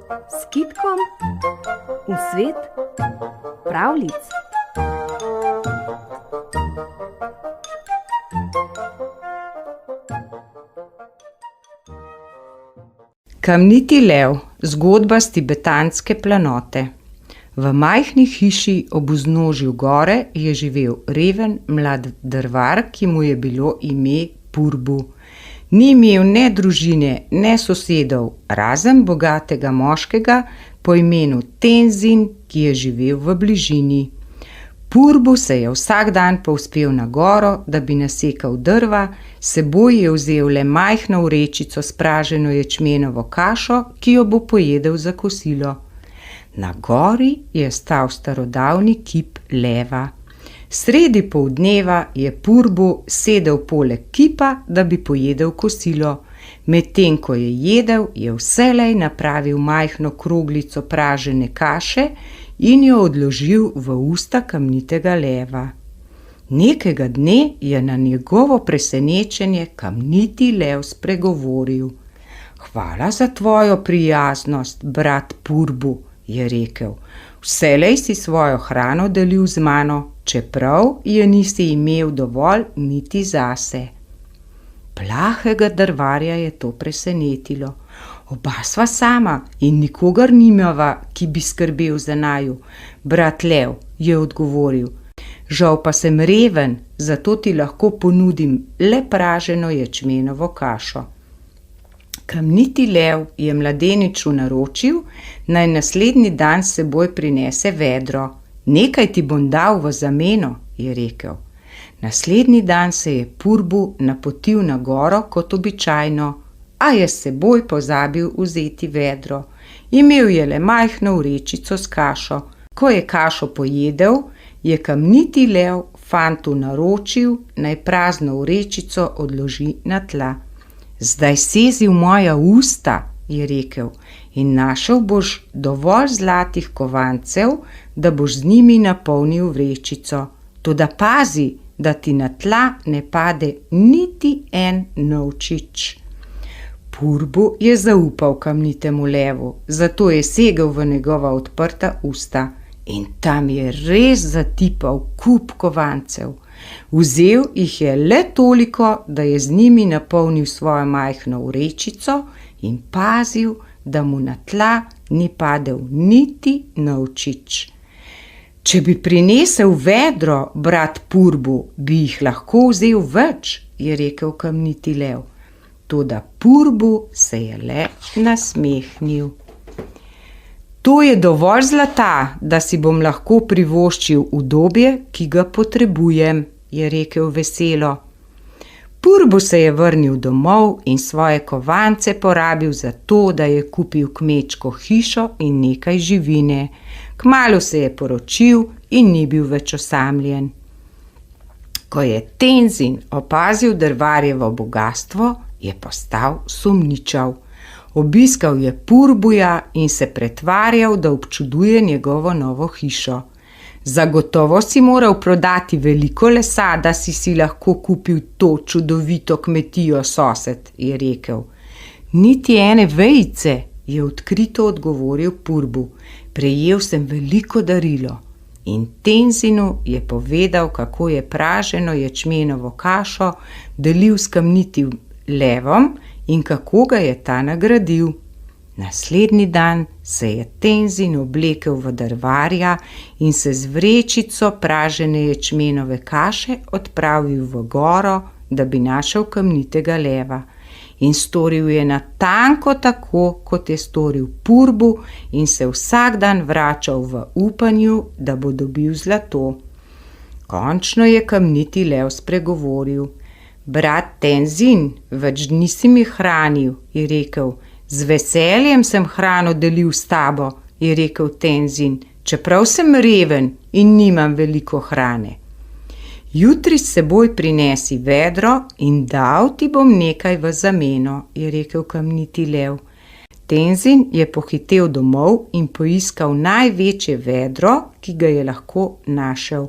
s Kitkom v svet pravljic. Kamniti lev, zgodba s tibetanske planote. V majhni hiši ob vznožju gore je živel reven mlad drvar, ki mu je bilo ime Purbu. Ni imel ne družine, ne sosedov, razen bogatega moškega po imenu Tenzin, ki je živel v bližini. Purbu se je vsak dan povzpel na goro, da bi nasekal drva, s seboj je vzel le majhno vrečico s praženo ječmenovo kašo, ki jo bo pojedel za kosilo. Na gori je stal starodavni kip leva. Sredi poldneva je Purbu sedel poleg kipa, da bi pojedel kosilo. Medtem ko je jedel, je vselej napravil majhno kroglico pražene kaše in jo odložil v usta kamnitega leva. Nekega dne je na njegovo presenečenje kamniti lev spregovoril. Hvala za tvojo prijaznost, brat Purbu, je rekel. Vselej si svojo hrano delil z mano, čeprav je nisi imel dovolj niti zase. Plahega drvarja je to presenetilo. Oba sva sama in nikogar nimava, ki bi skrbel za naju. Brat lev, je odgovoril, žal pa sem reven, zato ti lahko ponudim le praženo ječmenovo kašo. Kamniti lev je mladeniču naročil, naj naslednji dan s seboj prinese vedro. Nekaj ti bom dal v zameno, je rekel. Naslednji dan se je Purbu napotil na goro kot običajno, a je s seboj pozabil vzeti vedro. Imel je le majhno vrečico s kašo. Ko je kašo pojedel, je kamniti lev fantu naročil, naj prazno vrečico odloži na tla. Zdaj sezi v moja usta, je rekel, in našel boš dovolj zlatih kovancev, da boš z njimi napolnil vrečico. Toda pazi, da ti na tla ne pade niti en novčič. Purbu je zaupal kamnitemu levu, zato je segel v njegova odprta usta in tam je res zatipal kup kovancev. Vzel jih je le toliko, da je z njimi napolnil svojo majhno vrečico in pazil, da mu na tla ni padel niti novčič. Če bi prinesel vedro, brat Purbu, bi jih lahko vzel več, je rekel kamniti lev. Toda Purbu se je le nasmehnil. To je dovolj zlata, da si bom lahko privoščil udobje, ki ga potrebujem, je rekel veselo. Purbu se je vrnil domov in svoje kovance porabil za to, da je kupil kmečko hišo in nekaj živine. Kmalu se je poročil in ni bil več osamljen. Ko je Tenzin opazil drvarjevo bogastvo, je postal sumničav. Obiskal je Purbuja in se pretvarjal, da občuduje njegovo novo hišo. Zagotovo si moral prodati veliko lesa, da si lahko kupil to čudovito kmetijo, sosed, je rekel. Niti ene vejice, je odkrito odgovoril Purbu. Prejel sem veliko darilo. In Tenzinu je povedal, kako je praženo ječmenovo kašo delil s kamnitim levom in kako ga je ta nagradil. Naslednji dan se je Tenzin oblekel v drvarja in se z vrečico pražene ječmenove kaše odpravil v goro, da bi našel kamnitega leva. In storil je natanko tako, kot je storil Purbu in se vsak dan vračal v upanju, da bo dobil zlato. Končno je kamniti lev spregovoril. Brat Tenzin, več nisi mi hranil, je rekel. Z veseljem sem hrano delil s tabo, je rekel Tenzin, čeprav sem reven in nimam veliko hrane. Jutri s seboj prinesi vedro in dal ti bom nekaj v zameno, je rekel kamniti lev. Tenzin je pohitel domov in poiskal največje vedro, ki ga je lahko našel.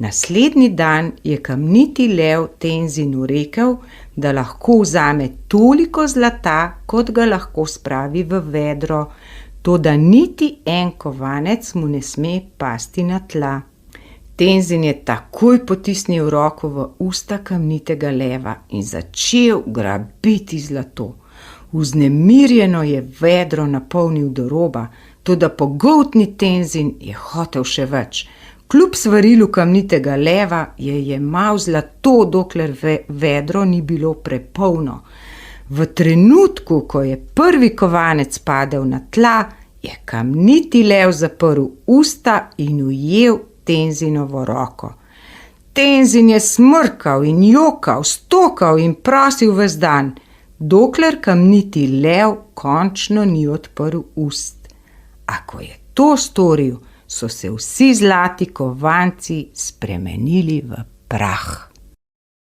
Naslednji dan je kamniti lev Tenzinu rekel, da lahko vzame toliko zlata, kot ga lahko spravi v vedro. toda niti en kovanec mu ne sme pasti na tla. Tenzin je takoj potisnil roko v usta kamnitega leva in začel grabiti zlato. Vznemirjeno je vedro napolnil do roba, toda pogoltni Tenzin je hotel še več. Kljub svarilu kamnitega leva je jemal zlato, dokler vedro ni bilo prepolno. V trenutku, ko je prvi kovanec padel na tla, je kamniti lev zaprl usta in ujel Tenzinovo roko. Tenzin je smrkal in jokal, stokal in prosil ves dan, dokler kamniti lev končno ni odprl ust. A ko je to storil, so se vsi zlati kovanci spremenili v prah.